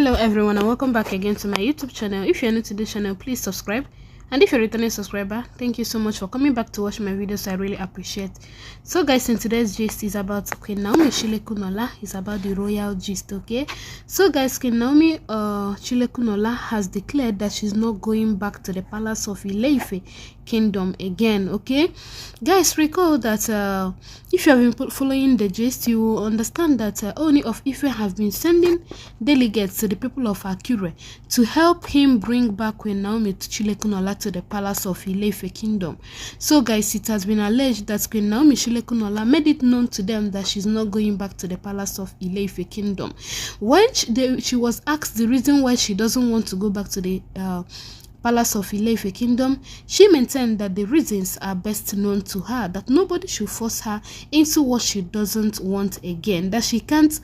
Hello everyone and welcome back again to my YouTube channel. If you're new to this channel, please subscribe, and if you're a returning subscriber, thank you so much for coming back to watch my videos. I really appreciate. So guys, in today's gist is about Queen Naomi Sh0ck. It's about the royal gist. Okay, so guys, Queen Naomi Sh0ck has declared that she's not going back to the Palace of Ile Ife kingdom again. Okay guys, recall that if you have been following the gist, you will understand that Ooni of Ife have been sending delegates to the people of Akure to help him bring back Queen Naomi Sh0ck to the Palace of Ile Ife kingdom. So guys, it has been alleged that Queen Naomi Sh0ck made it known to them that she's not going back to the Palace of Ile Ife kingdom. When she was asked the reason why she doesn't want to go back to the Palace of Ile Ife kingdom, she maintained that the reasons are best known to her, that nobody should force her into what she doesn't want again, that she can't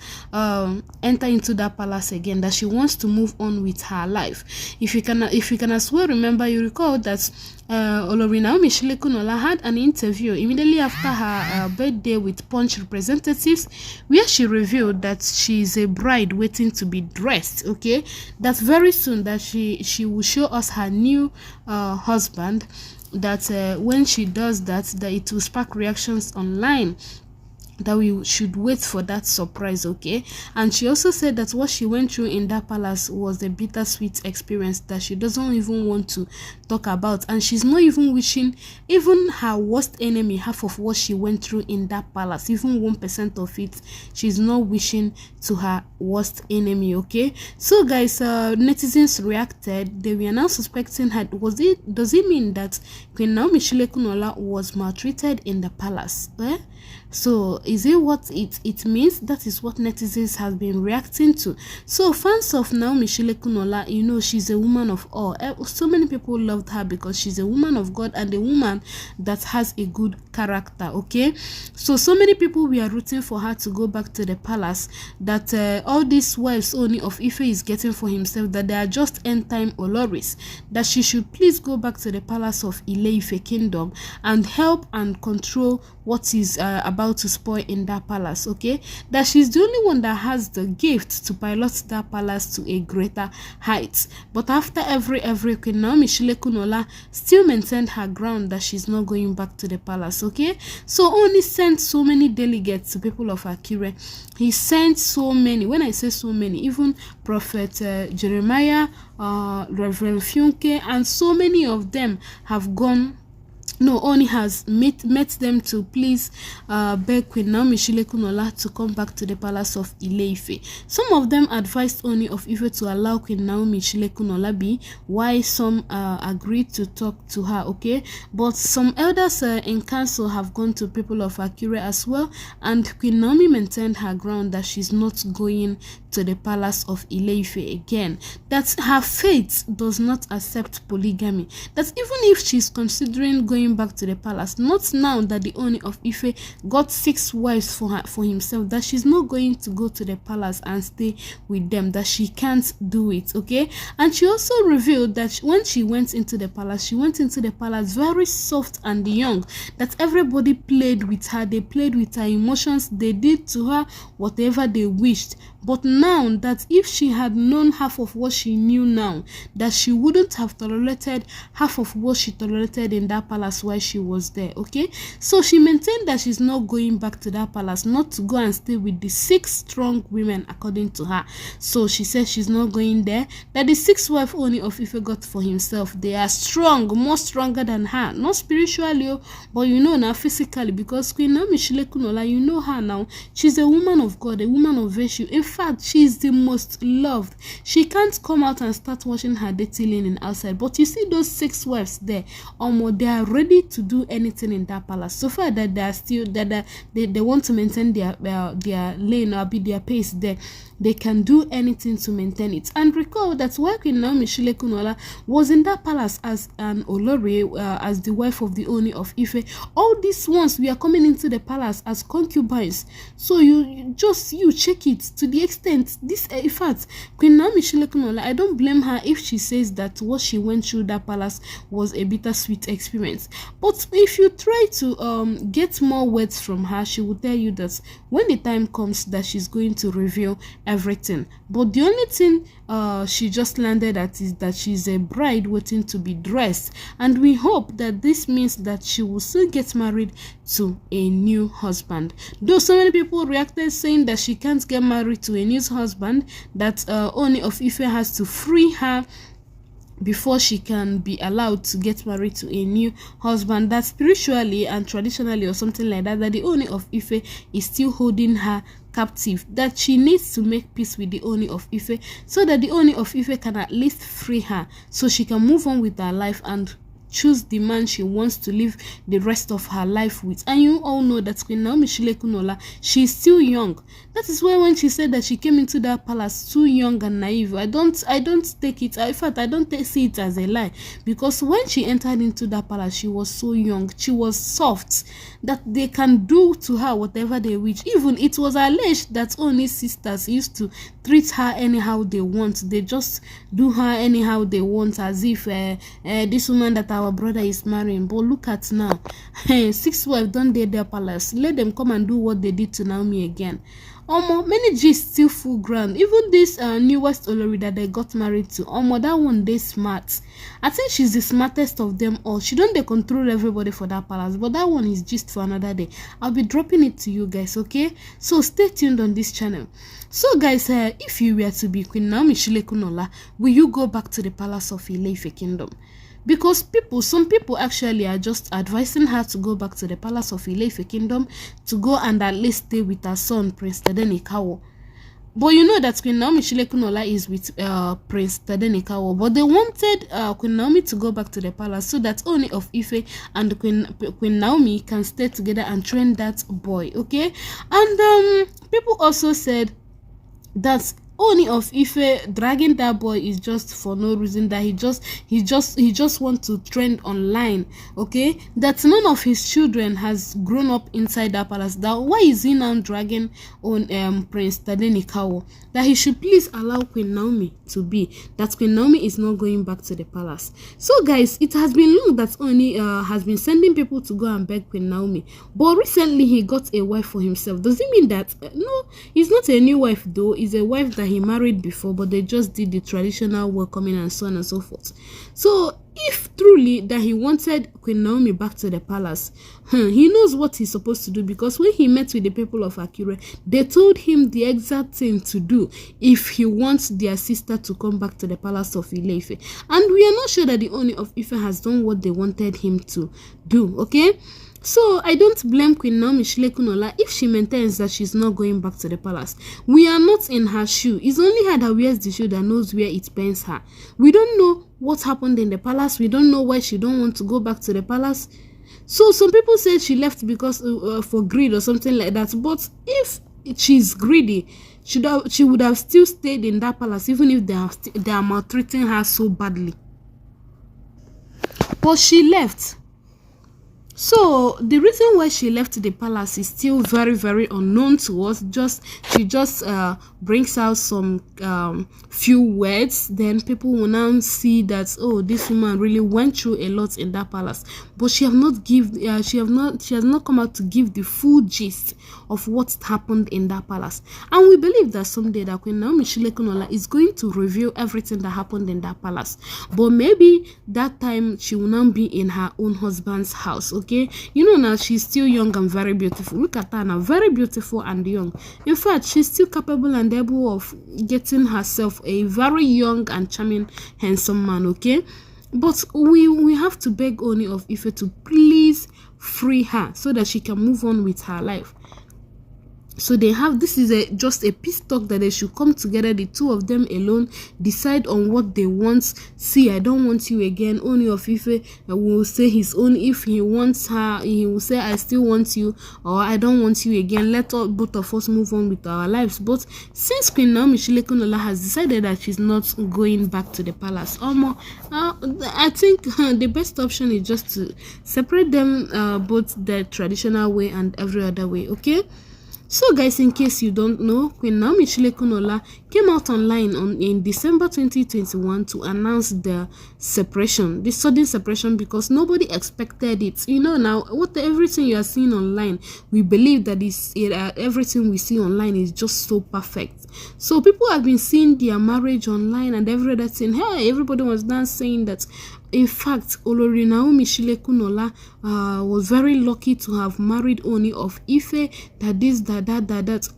enter into that palace again, that she wants to move on with her life. If you can as well remember, you recall that olori Naomi Sh0ck had an interview immediately after her birthday with Punch representatives, where she revealed that she is a bride waiting to be dressed. Okay, that very soon that she will show us her new husband, that when she does that it will spark reactions online, that we should wait for that surprise. Okay, and she also said that what she went through in that palace was a bittersweet experience that she doesn't even want to talk about, and she's not even wishing even her worst enemy half of what she went through in that palace, even 1% of it. She's not wishing to her worst enemy. Okay, so guys, netizens reacted. They were now suspecting her. Does it mean that Queen Naomi Sh0ck was maltreated in the palace? So is it what it means? That is what netizens have been reacting to. So fans of Naomi Sh0ck, you know, she's a woman of all. So many people loved her because she's a woman of God and a woman that has a good character. Okay, so many people were rooting for her to go back to the palace, that all these wives Ooni of Ife is getting for himself, that they are just end time oloris, that she should please go back to the Palace of Ile Ife kingdom and help and control what is about to spoil in that palace. Okay, that she's the only one that has the gift to pilot that palace to a greater height. But after every Queen Naomi Sh0ck still maintained her ground that she's not going back to the palace. Okay, so Ooni sent so many delegates to people of Akure. He sent so many. When I say so many, even Prophet Jeremiah, Reverend Sh0ck, and so many of them have gone. No, Ooni has met them to please beg Queen Naomi Sh0ck to come back to the Palace of Ile Ife. Some of them advised Ooni of Ife to allow Queen Naomi Sh0ck be, while some agreed to talk to her. Okay, but some elders in council have gone to people of Akure as well, and Queen Naomi maintained her ground that she's not going to the Palace of Ile Ife again, that her faith does not accept polygamy, that even if she's considering going back to the palace, not now that the Ooni of Ife got 6 wives for himself, that she's not going to go to the palace and stay with them, that she can't do it. Okay, and she also revealed that when she went into the palace, she went into the palace very soft and young, that everybody played with her, they played with her emotions, they did to her whatever they wished. But now that if she had known half of what she knew now, that she wouldn't have tolerated half of what she tolerated in that palace while she was there. Okay, so she maintained that she's not going back to that palace, not to go and stay with the 6 strong women according to her. So she said she's not going there, that the 6 wife Ooni of Ife got for himself, they are strong, more stronger than her, not spiritually, but you know now physically, because Queen Naomi Sh0ck, you know her now, she's a woman of God, a woman of virtue. In fact, she is the most loved. She can't come out and start washing her dirty linen outside. But you see those 6 wives there, they are ready to do anything in that palace. So far that they are still they want to maintain their lane or be their pace there, they can do anything to maintain it. And recall that while Queen Naomi Sh0ck was in that palace as an olori, as the wife of the Ooni of Ife, all these ones were coming into the palace as concubines. So you check it to the extent this, in fact, Queen Naomi Sh0ck, I don't blame her if she says that what she went through that palace was a bittersweet experience. But if you try to get more words from her, she will tell you that when the time comes that she's going to reveal everything. But the only thing she just landed at is that she's a bride waiting to be dressed, and we hope that this means that she will soon get married to a new husband. Though so many people reacted saying that she can't get married to a new husband, that Ooni of Ife has to free her before she can be allowed to get married to a new husband, that spiritually and traditionally or something like that, that the Ooni of Ife is still holding her captive, that she needs to make peace with the Ooni of Ife so that the Ooni of Ife can at least free her so she can move on with her life and choose the man she wants to live the rest of her life with. And you all know that Queen Naomi Sh0ck, she's still young. That is why when she said that she came into that palace too young and naive, I don't take it, in fact I don't see it as a lie, because when she entered into that palace she was so young, she was soft, that they can do to her whatever they wish. Even it was alleged that Ooni's sisters used to treat her anyhow they want, they just do her anyhow they want, as if this woman that our brother is marrying. But look at now, 6 wives don't date their palace, let them come and do what they did to Naomi again. Many G's still full ground. Even this newest olori that they got married to, that one they smart. I think she's the smartest of them all. She don't control everybody for that palace, but that one is just for another day. I'll be dropping it to you guys, okay? So stay tuned on this channel. So guys, if you were to be Queen Naomi Sh0ck, will you go back to the Palace of Ile Ife Kingdom? Because some people actually are just advising her to go back to the Palace of Ile Ife Kingdom to go and at least stay with her son, Prince Tadenikawo. But you know that Queen Naomi Sh0ck is with Prince Tadenikawo. But they wanted Queen Naomi to go back to the palace so that Ooni of Ife and Queen Naomi can stay together and train that boy, okay? And people also said that Ooni of Ife dragging that boy is just for no reason, that he just want to trend online, okay? That none of his children has grown up inside that palace. That why is he now dragging on Prince Tadenikawo? That he should please allow Queen Naomi to be. That Queen Naomi is not going back to the palace. So guys, it has been long that Ooni has been sending people to go and beg Queen Naomi, but recently he got a wife for himself. Does it mean that no, he's not a new wife though? He's a wife that he married before, but they just did the traditional welcoming and so on and so forth. So if truly that he wanted Queen Naomi back to the palace, he knows what he's supposed to do, because when he met with the people of Akure, they told him the exact thing to do if he wants their sister to come back to the Palace of Ile Ife. And we are not sure that the Ooni of Ife has done what they wanted him to do, okay? So I don't blame Queen Naomi Sh0ck if she maintains that she's not going back to the palace. We are not in her shoe. It's only her that wears the shoe that knows where it pains her. We don't know what happened in the palace. We don't know why she don't want to go back to the palace. So some people say she left because for greed or something like that. But if she's greedy, she would have still stayed in that palace even if they are maltreating her so badly. But she left. So the reason why she left the palace is still very, very unknown to us. She just brings out some few words, then people will now see that, oh, this woman really went through a lot in that palace. But she has not come out to give the full gist of what happened in that palace. And we believe that someday that Queen Naomi Sh0ck is going to reveal everything that happened in that palace. But maybe that time she will now be in her own husband's house, okay? You know, now she's still young and very beautiful. Look at her now, very beautiful and young. In fact, she's still capable and able of getting herself a very young and charming, handsome man, okay? But we have to beg Ooni of Ife to please free her so that she can move on with her life. So they have, this is just a peace talk that they should come together, the two of them alone, decide on what they want. See, I don't want you again. Ooni of Ife will say his own. If he wants her, he will say, I still want you, or I don't want you again. Let both of us move on with our lives. But since Queen Naomi Sh0ck has decided that she's not going back to the palace, I think the best option is just to separate them, both the traditional way and every other way, okay? So guys, in case you don't know, Queen Naomi Sh0ck came out online in December 2021 to announce the separation, the sudden separation, because nobody expected it. You know, now everything you are seeing online, we believe that everything we see online is just so perfect. So people have been seeing their marriage online and every other thing. Hey, everybody was now saying that, in fact, olori Naomi Sh0ck was very lucky to have married Ooni of Ife, that this, that,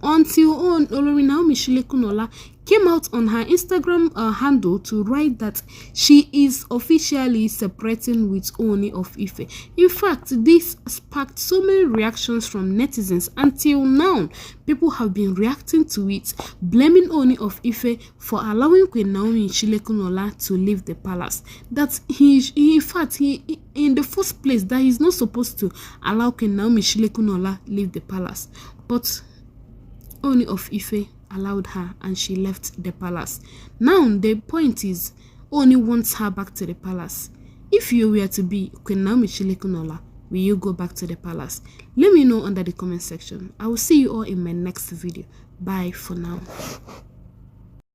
until olori Naomi Sh0ck came out on her Instagram handle to write that she is officially separating with Ooni of Ife. In fact, this sparked so many reactions from netizens. Until now, people have been reacting to it, blaming Ooni of Ife for allowing Queen Naomi Sh0ck to leave the palace. That in fact, in the first place, that he's not supposed to allow Queen Naomi Sh0ck leave the palace. But Ooni of Ife allowed her and she left the palace. Now the point is, Ooni wants her back to the palace. If you were to be Queen Naomi Sh0ck, will you go back to the palace? Let me know under the comment section. I will see you all in my next video. Bye for now.